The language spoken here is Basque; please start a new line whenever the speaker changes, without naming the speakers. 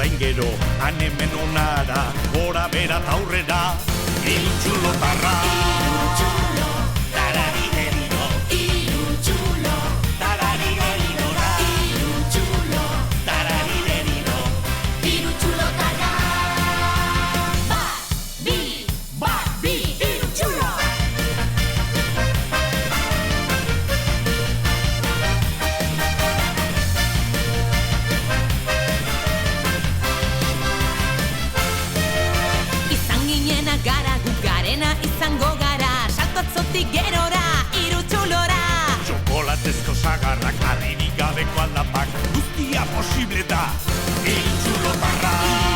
orain gero, han hemen onara, gora bera eta aurrera, hiru txulotarra. Hiru txulo, tarari deriro. Hiru txulo, tarari derirora. Hiru txulo, tarari deriro. Hiru txulotarra. Bat, bi, hiru txulo.
Gara gu garena izango gara, salto atzotik gerora, hiru txulora.
Txokolatezko sagarrak, harririk gabeko aldapak, guztia posible da, hiru txulotarra.